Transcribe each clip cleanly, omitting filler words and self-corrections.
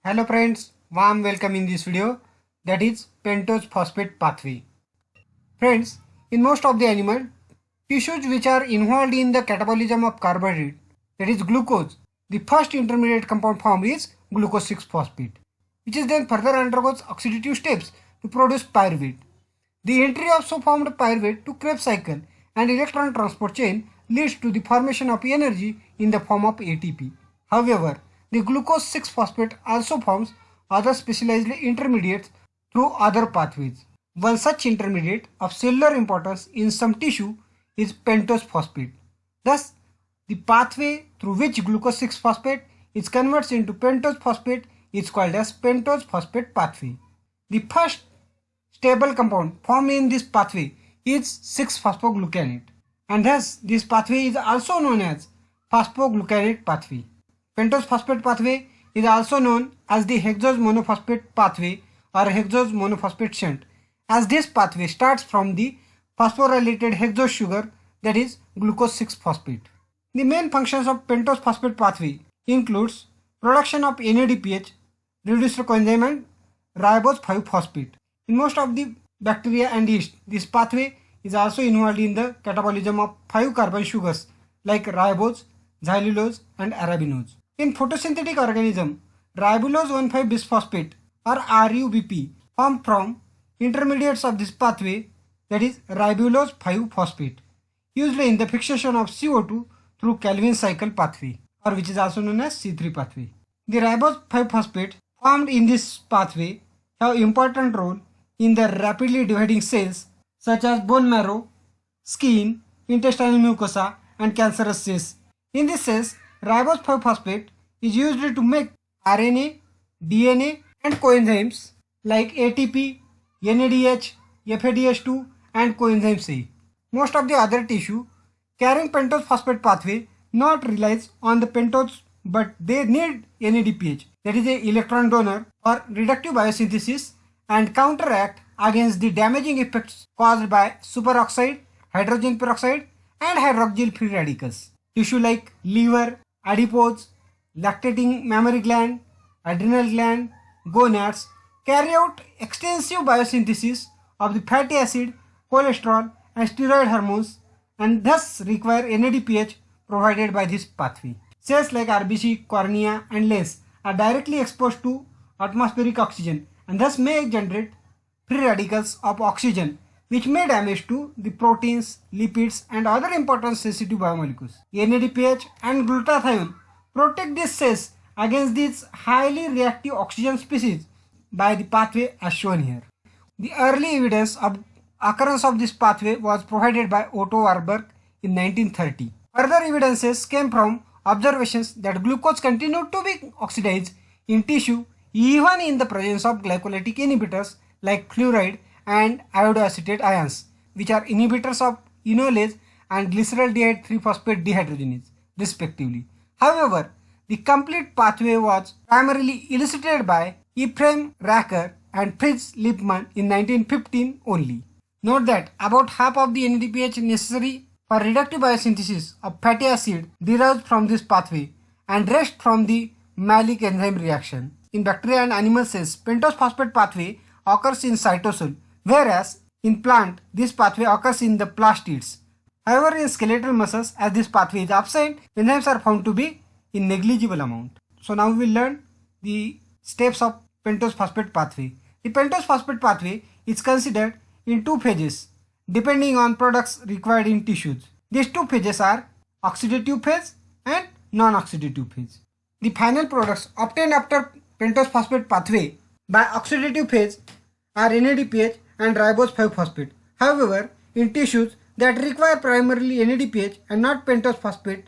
Hello friends, warm welcome in this video, that is pentose phosphate pathway. Friends, in most of the animal tissues which are involved in the catabolism of carbohydrate, that is glucose, the first intermediate compound formed is glucose 6-phosphate, which is then further undergoes oxidative steps to produce pyruvate. The entry of so formed pyruvate to Krebs cycle and electron transport chain leads to the formation of energy in the form of ATP. However, the glucose 6-phosphate also forms other specialized intermediates through other pathways. One such intermediate of cellular importance in some tissue is pentose phosphate. Thus, the pathway through which glucose 6-phosphate is converted into pentose phosphate is called as pentose phosphate pathway. The first stable compound formed in this pathway is 6-phosphoglucanate, and thus this pathway is also known as phosphoglucanate pathway. Pentose phosphate pathway is also known as the hexose monophosphate pathway or hexose monophosphate shunt, as this pathway starts from the phosphorylated hexose sugar, that is glucose 6-phosphate. The main functions of pentose phosphate pathway includes production of NADPH, reducer coenzyme, and ribose 5-phosphate. In most of the bacteria and yeast, this pathway is also involved in the catabolism of 5-carbon sugars like ribose, xylulose, and arabinose. In photosynthetic organism, ribulose 1,5-bisphosphate or RUBP formed from intermediates of this pathway, that is ribulose 5-phosphate, used in the fixation of CO2 through Calvin cycle pathway, or which is also known as C3 pathway. The ribose 5-phosphate formed in this pathway have important role in the rapidly dividing cells such as bone marrow, skin, intestinal mucosa, and cancerous cells. In these cells, ribose 5-phosphate is used to make RNA, DNA, and coenzymes like ATP, NADH, FADH2, and coenzyme C. Most of the other tissue carrying pentose phosphate pathway not relies on the pentose, but they need NADPH, that is a electron donor, for reductive biosynthesis and counteract against the damaging effects caused by superoxide, hydrogen peroxide, and hydroxyl free radicals. Tissue like liver, adipose, lactating mammary gland, adrenal gland, gonads carry out extensive biosynthesis of the fatty acid, cholesterol, and steroid hormones, and thus require NADPH provided by this pathway. Cells like RBC, cornea, and lens are directly exposed to atmospheric oxygen and thus may generate free radicals of oxygen, which may damage to the proteins, lipids, and other important sensitive biomolecules. NADPH and glutathione protect these cells against these highly reactive oxygen species by the pathway as shown here. The early evidence of occurrence of this pathway was provided by Otto Warburg in 1930. Further evidences came from observations that glucose continued to be oxidized in tissue even in the presence of glycolytic inhibitors like fluoride and iodoacetate ions, which are inhibitors of enolase and glyceraldehyde 3-phosphate dehydrogenase, respectively. However, the complete pathway was primarily elicited by Ephraim Racker and Fritz Lippmann in 1915 only. Note that about half of the NADPH necessary for reductive biosynthesis of fatty acid derives from this pathway and rest from the Malick enzyme reaction. In bacteria and animal cells, pentose phosphate pathway occurs in cytosol, whereas in plant this pathway occurs in the plastids. However, in skeletal muscles, as this pathway is absent, enzymes are found to be in negligible amount. So now we will learn the steps of pentose phosphate pathway. The pentose phosphate pathway is considered in 2 phases depending on products required in tissues. These 2 phases are oxidative phase and non-oxidative phase. The final products obtained after pentose phosphate pathway by oxidative phase are NADPH and ribose 5-phosphate. However, in tissues that require primarily NADPH and not pentose phosphate,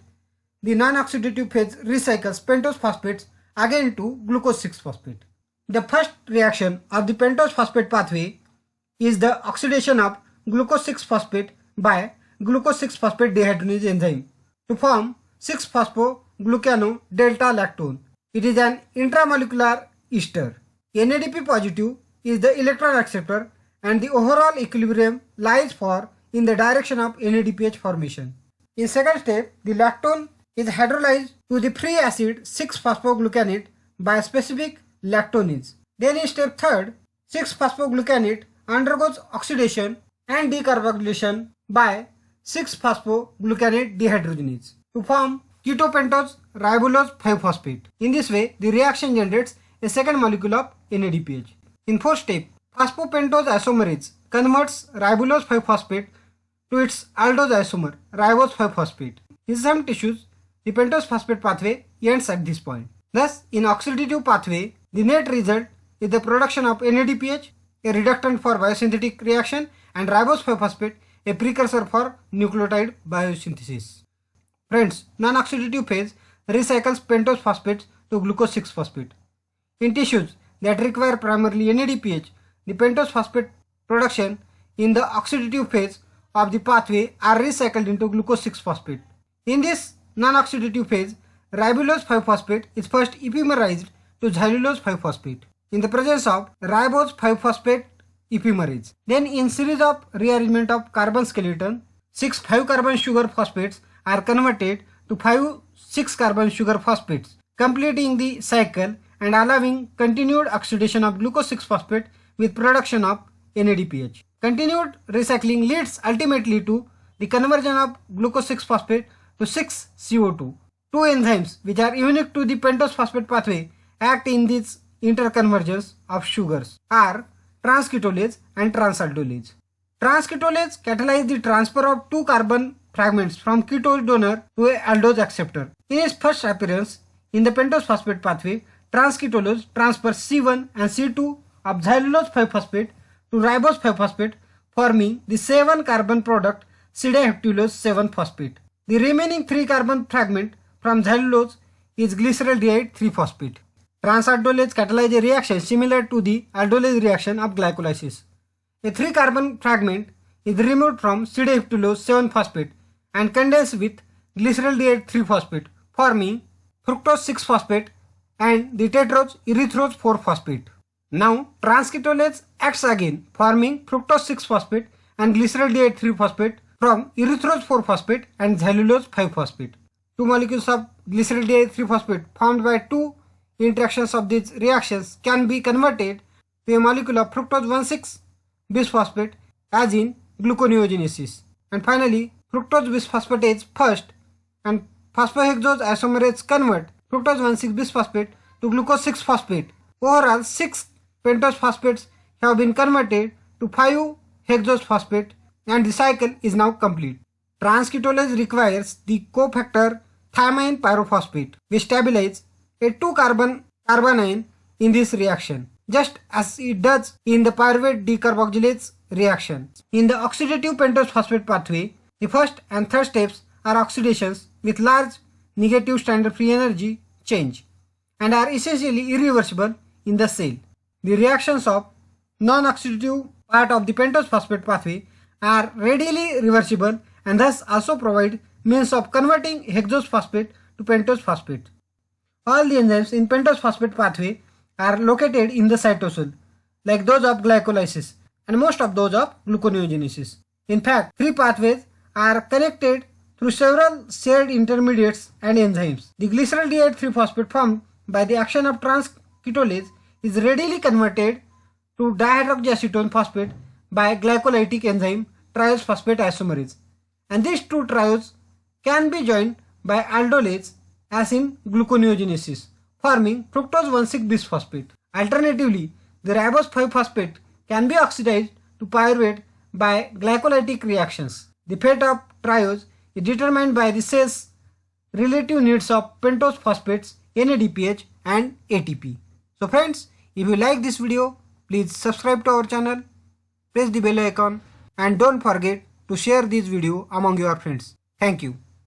the non-oxidative phase recycles pentose phosphates again to glucose 6-phosphate. The first reaction of the pentose phosphate pathway is the oxidation of glucose 6-phosphate by glucose 6-phosphate dehydrogenase enzyme to form 6-phosphoglucano delta lactone. It is an intramolecular ester. NADP positive is the electron acceptor and the overall equilibrium lies for in the direction of NADPH formation. In second step, the lactone is hydrolyzed to the free acid 6-phosphoglucanate by a specific lactonase. Then in step third, 6-phosphoglucanate undergoes oxidation and decarboxylation by 6-phosphoglucanate dehydrogenase to form ketopentose ribulose 5-phosphate. In this way, the reaction generates a second molecule of NADPH. In fourth step, phosphopentose isomerase converts ribulose 5-phosphate to its aldose isomer, ribose 5-phosphate. In some tissues, the pentose phosphate pathway ends at this point. Thus, in oxidative pathway, the net result is the production of NADPH, a reductant for biosynthetic reaction, and ribose 5-phosphate, a precursor for nucleotide biosynthesis. Friends, non-oxidative phase recycles pentose phosphates to glucose 6-phosphate. In tissues that require primarily NADPH, the pentose phosphate production in the oxidative phase of the pathway are recycled into glucose 6-phosphate. In this non-oxidative phase, ribulose 5-phosphate is first epimerized to xylulose 5-phosphate in the presence of ribose 5-phosphate epimerase. Then in series of rearrangement of carbon skeleton, 6 5-carbon sugar phosphates are converted to 5 6-carbon sugar phosphates, completing the cycle and allowing continued oxidation of glucose 6-phosphate with production of NADPH. Continued recycling leads ultimately to the conversion of glucose 6-phosphate to 6-CO2. Two enzymes which are unique to the pentose phosphate pathway act in these interconversions of sugars are transketolase and transaldolase. Transketolase catalyzes the transfer of 2 carbon fragments from ketose donor to a aldose acceptor. In its first appearance in the pentose phosphate pathway, transketolase transfers C1 and C2 of xylulose 5-phosphate to ribose 5-phosphate, forming the 7-carbon product C-diheptulose 7-phosphate. The remaining 3-carbon fragment from xylulose is glyceraldehyde 3-phosphate. Transaldolase catalyzes a reaction similar to the aldolase reaction of glycolysis. A 3-carbon fragment is removed from C-diheptulose 7-phosphate and condensed with glyceraldehyde 3-phosphate, forming fructose 6-phosphate and the tetrose erythrose 4-phosphate. Now, transketolase acts again, forming fructose 6-phosphate and glyceraldehyde 3-phosphate from erythrose 4-phosphate and xylulose 5-phosphate. Two molecules of glyceraldehyde 3-phosphate formed by two interactions of these reactions can be converted to a molecule of fructose 1,6-bisphosphate as in gluconeogenesis. And finally, fructose bisphosphatase first and phosphohexose isomerase convert fructose 1,6-bisphosphate to glucose 6-phosphate. Overall, 6 pentose phosphates have been converted to 5-hexose phosphate and the cycle is now complete. Transketolase requires the cofactor thiamine pyrophosphate which stabilizes a 2-carbon carbanion in this reaction, just as it does in the pyruvate decarboxylase reaction. In the oxidative pentose phosphate pathway, the first and third steps are oxidations with large negative standard free energy change and are essentially irreversible in the cell. The reactions of non-oxidative part of the pentose phosphate pathway are readily reversible and thus also provide means of converting hexose phosphate to pentose phosphate. All the enzymes in pentose phosphate pathway are located in the cytosol, like those of glycolysis and most of those of gluconeogenesis. In fact, 3 pathways are connected through several shared intermediates and enzymes. The glyceraldehyde 3-phosphate formed by the action of transketolase is readily converted to dihydroxyacetone phosphate by glycolytic enzyme triose phosphate isomerase, and these two trioses can be joined by aldolase as in gluconeogenesis, forming fructose 1,6-bisphosphate. Alternatively, the ribose 5-phosphate can be oxidized to pyruvate by glycolytic reactions. The fate of triose is determined by the cell's relative needs of pentose phosphates, NADPH and ATP. So friends, if you like this video, please subscribe to our channel, press the bell icon and don't forget to share this video among your friends. Thank you.